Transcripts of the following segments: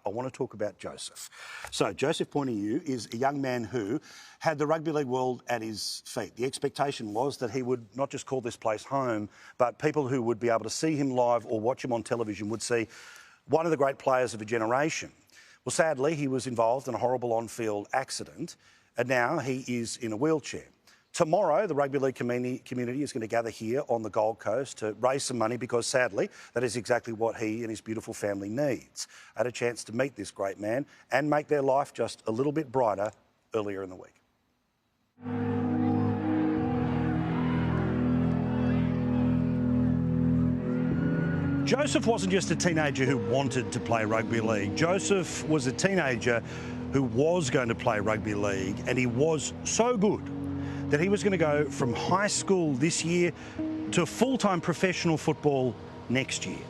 I want to talk about Joseph. So Joseph Pouniu is a young man who had the rugby league world at his feet. The expectation was that he would not just call this place home, but people who would be able to see him live or watch him on television would see one of the great players of a generation. Well, sadly, he was involved in a horrible on-field accident, and now he is in a wheelchair. Tomorrow, the rugby league community is going to gather here on the Gold Coast to raise some money because, sadly, that is exactly what he and his beautiful family needs. I had a chance to meet this great man and make their life just a little bit brighter earlier in the week. Joseph wasn't just a teenager who wanted to play rugby league. Joseph was a teenager who was going to play rugby league, and he was so good that he was going to go from high school this year to full-time professional football next year.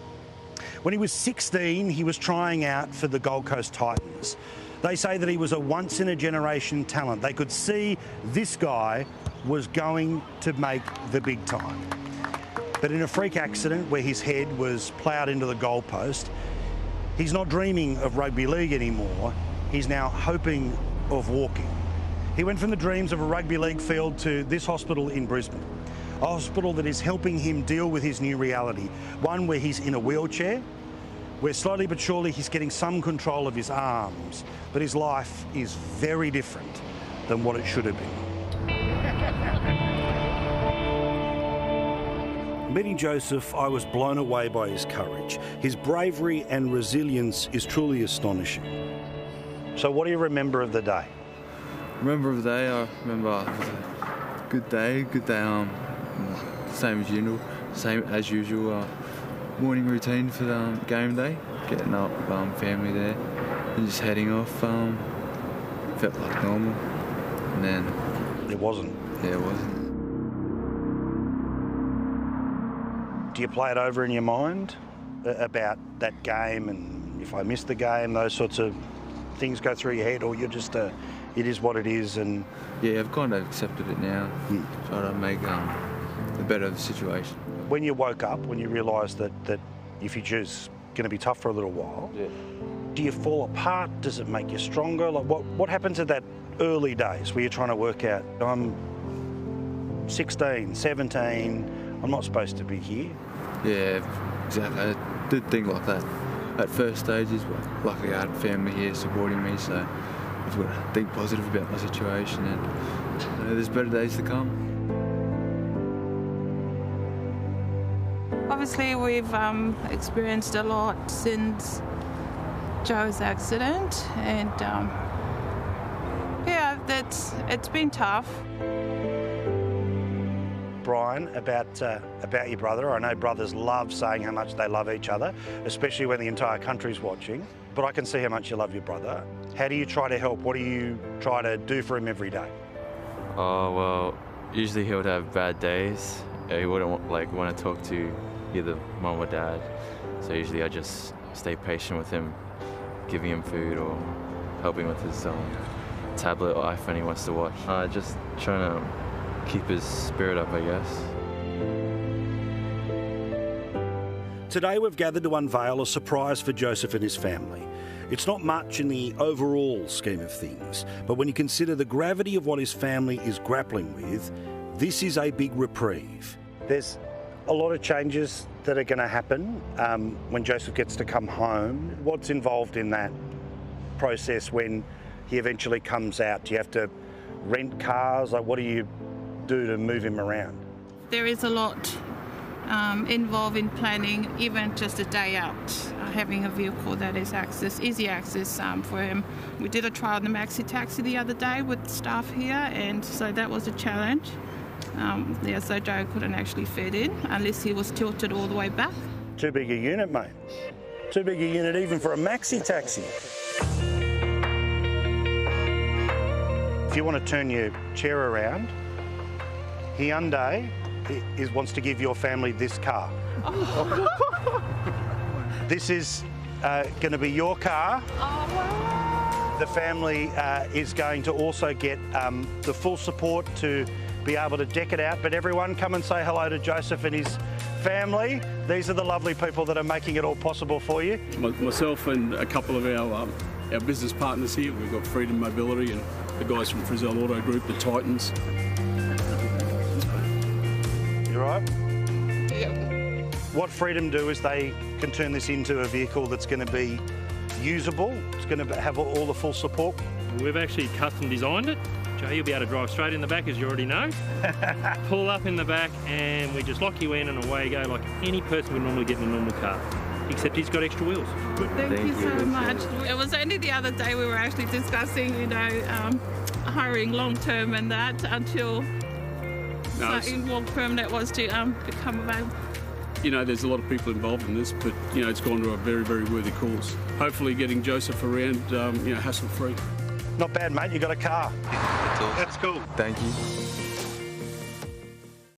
When he was 16, he was trying out for the Gold Coast Titans. They say that he was a once-in-a-generation talent. They could see this guy was going to make the big time. But in a freak accident where his head was ploughed into the goalpost, he's not dreaming of rugby league anymore. He's now hoping of walking. He went from the dreams of a rugby league field to this hospital in Brisbane, a hospital that is helping him deal with his new reality, one where he's in a wheelchair, where slowly but surely he's getting some control of his arms, but his life is very different than what it should have been. Meeting Joseph, I was blown away by his courage. His bravery and resilience is truly astonishing. So what do you remember of the day? Remember the day, I remember it was a good day, same as usual, morning routine for the game day, getting up, family there, and just heading off, felt like normal, and then... It wasn't? Yeah, it wasn't. Do you play it over in your mind about that game, and if I miss the game, those sorts of things go through your head, or you're just it is what it is? And yeah, I've kind of accepted it now. Try to make the better of the situation. When you woke up, when you realised that your future's going to be tough for a little while, do you fall apart? Does it make you stronger? Like what happened to that early days where you're trying to work out, I'm 16, 17, I'm not supposed to be here? Yeah, exactly. I did think like that at first stages, but luckily I had family here supporting me, so I've got to think positive about my situation, and there's better days to come. Obviously, we've experienced a lot since Joe's accident, and yeah, it's been tough. Brian, about your brother. I know brothers love saying how much they love each other, especially when the entire country's watching, but I can see how much you love your brother. How do you try to help? What do you try to do for him every day? Oh, well, usually he would have bad days. He wouldn't want to talk to either mum or dad, so usually I just stay patient with him, giving him food or helping with his tablet or iPhone he wants to watch. Just trying to keep his spirit up, I guess. Today we've gathered to unveil a surprise for Joseph and his family. It's not much in the overall scheme of things, but when you consider the gravity of what his family is grappling with, this is a big reprieve. There's a lot of changes that are going to happen when Joseph gets to come home. What's involved in that process when he eventually comes out? Do you have to rent cars? Like, what do you do to move him around? There is a lot involved in planning, even just a day out, having a vehicle that is easy access for him. We did a trial in the maxi taxi the other day with staff here, and so that was a challenge. So Joe couldn't actually fit in unless he was tilted all the way back. Too big a unit, mate. Too big a unit even for a maxi taxi. If you want to turn your chair around, Hyundai wants to give your family this car. Oh. This is going to be your car. Oh, wow. The family is going to also get the full support to be able to deck it out. But everyone, come and say hello to Joseph and his family. These are the lovely people that are making it all possible for you. Myself and a couple of our business partners here. We've got Freedom Mobility and the guys from Frizzell Auto Group, the Titans. You all right? Yep. What Freedom do is they can turn this into a vehicle that's going to be usable. It's going to have all the full support. We've actually custom designed it. Joe, you'll be able to drive straight in the back, as you already know. Pull up in the back and we just lock you in and away you go like any person would normally get in a normal car. Except he's got extra wheels. Thank you so much. It was only the other day we were actually discussing, hiring long-term and that until something more permanent was to become available. There's a lot of people involved in this, but, it's gone to a very, very worthy cause. Hopefully getting Joseph around, hassle-free. Not bad, mate. You got a car. That's awesome. That's cool. Thank you.